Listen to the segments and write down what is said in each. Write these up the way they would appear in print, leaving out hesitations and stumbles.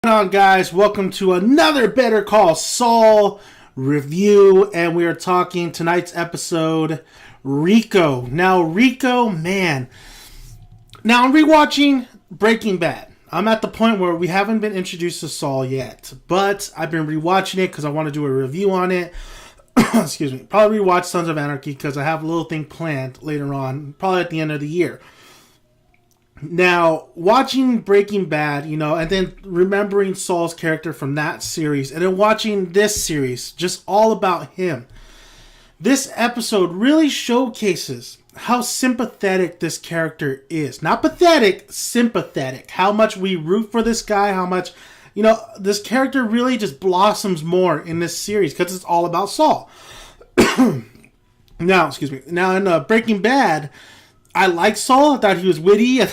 On, guys, welcome to another Better Call Saul review, and we are talking tonight's episode, Rico. Now, Rico, man. Now, I'm rewatching Breaking Bad. I'm at the point where we haven't been introduced to Saul yet, but I've been rewatching it because I want to do a review on it. Excuse me. Probably rewatch Sons of Anarchy because I have a little thing planned later on, probably at the end of the year. Now, watching Breaking Bad, and then remembering Saul's character from that series, and then watching this series, just all about him. This episode really showcases how sympathetic this character is. Not pathetic, sympathetic. How much we root for this guy, how much, this character really just blossoms more in this series because it's all about Saul. Now, in Breaking Bad, I like Saul. I thought he was witty.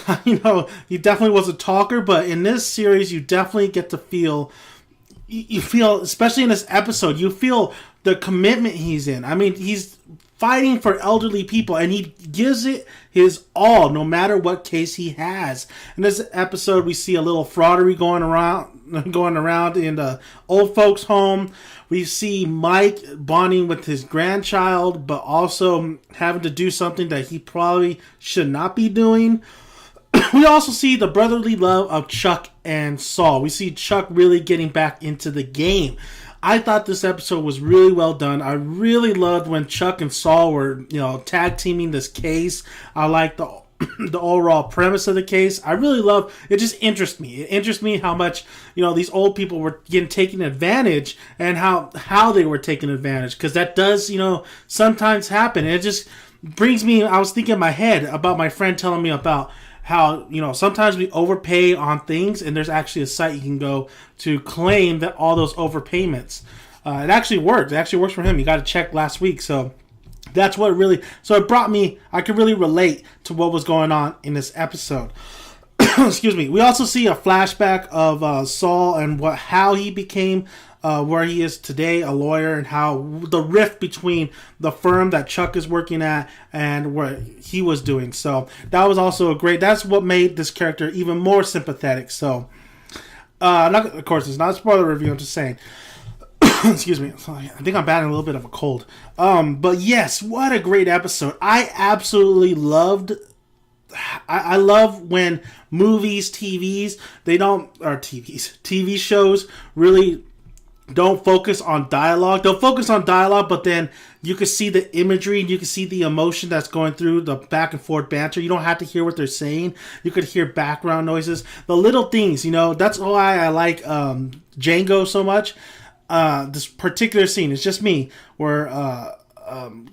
He definitely was a talker. But in this series, you definitely get to feel, especially in this episode, you feel the commitment he's in. I mean, he's fighting for elderly people, and he gives it his all, no matter what case he has. In this episode, we see a little fraudery going around in the old folks' home. We see Mike bonding with his grandchild, but also having to do something that he probably should not be doing. We also see the brotherly love of Chuck and Saul. We see Chuck really getting back into the game. I thought this episode was really well done. I really loved when Chuck and Saul were, tag teaming this case. I like the overall premise of the case. I really love it. Just interests me. It interests me how much, these old people were getting taken advantage and how they were taken advantage. Because that does, sometimes happen. And it just brings me, I was thinking in my head about my friend telling me about how, sometimes we overpay on things, and there's actually a site you can go to claim that all those overpayments. It actually worked. It actually works for him. He got a check last week. So that's what it brought me, I could really relate to what was going on in this episode. Excuse me. We also see a flashback of Saul and how he became where he is today, a lawyer, and how the rift between the firm that Chuck is working at and what he was doing. So that was also that's what made this character even more sympathetic. So, of course, it's not a spoiler review, I'm just saying. Excuse me. I think I'm battling a little bit of a cold. But yes, what a great episode. I absolutely loved. I love when TV shows really don't focus on dialogue. They'll focus on dialogue, but then you can see the imagery and you can see the emotion that's going through the back and forth banter. You don't have to hear what they're saying. You could hear background noises. The little things, that's why I like Django so much. This particular scene, it's just me, where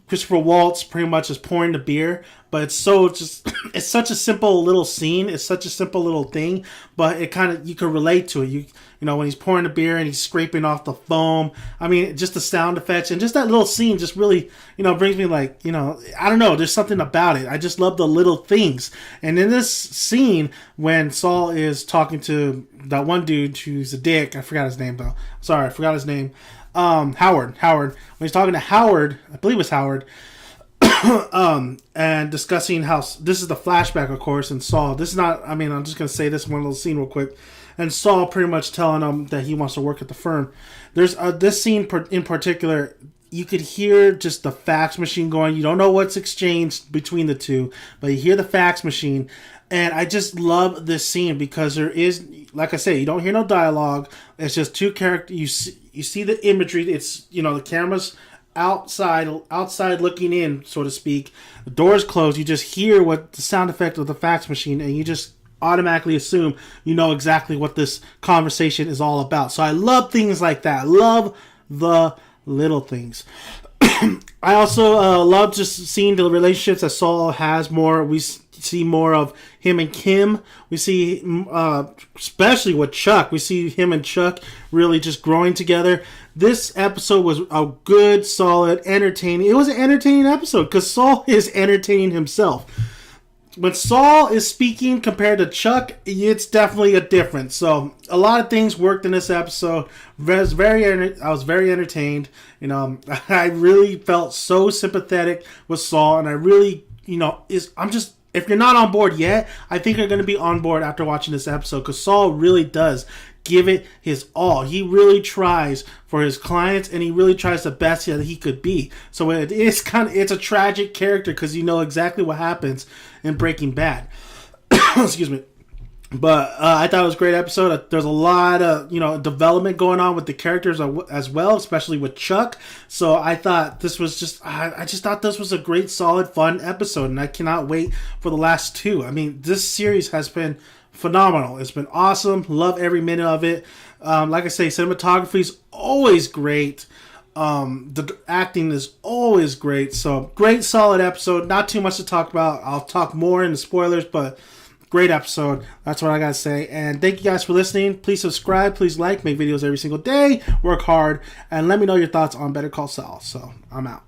Christopher Waltz pretty much is pouring the beer, but it's such a simple little scene. It's such a simple little thing, but it kind of, you can relate to it. When he's pouring the beer and he's scraping off the foam. I mean, just the sound effects and just that little scene just really, brings me I don't know. There's something about it. I just love the little things. And in this scene, when Saul is talking to that one dude who's a dick, I forgot his name though. Sorry, I forgot his name. Howard. When he's talking to Howard, I believe it's Howard, and discussing how this is the flashback, of course, and Saul. This is not. I mean, I'm just gonna say this one little scene real quick, and Saul pretty much telling him that he wants to work at the firm. There's this scene in particular. You could hear just the fax machine going. You don't know what's exchanged between the two, but you hear the fax machine. And I just love this scene because there is, like I say, you don't hear no dialogue. It's just two characters. You see the imagery. It's, the camera's outside looking in, so to speak. The door's closed. You just hear what the sound effect of the fax machine, and you just automatically assume you know exactly what this conversation is all about. So I love things like that. I love the little things. I also love just seeing the relationships that Saul has more. We see more of him and Kim. We see, especially with Chuck, we see him and Chuck really just growing together. This episode was a good, solid, entertaining. It was an entertaining episode because Saul is entertaining himself. When Saul is speaking compared to Chuck, it's definitely a difference. So a lot of things worked in this episode. I was very entertained. I really felt so sympathetic with Saul, and I really, if you're not on board yet, I think you're going to be on board after watching this episode, because Saul really does give it his all. He really tries for his clients, and he really tries the best that he could be. So it's a tragic character, because you know exactly what happens in Breaking Bad. Excuse me. But I thought it was a great episode. There's a lot of development going on with the characters as well, especially with Chuck. So I thought this was I just thought this was a great, solid, fun episode, and I cannot wait for the last two. I mean, this series has been phenomenal. It's been awesome. Love every minute of it. Like I say, cinematography is always great. The acting is always great. So great, solid episode. Not too much to talk about. I'll talk more in the spoilers, but great episode. That's what I gotta say. And thank you guys for listening. Please subscribe. Please like. Make videos every single day. Work hard. And let me know your thoughts on Better Call Saul. So I'm out.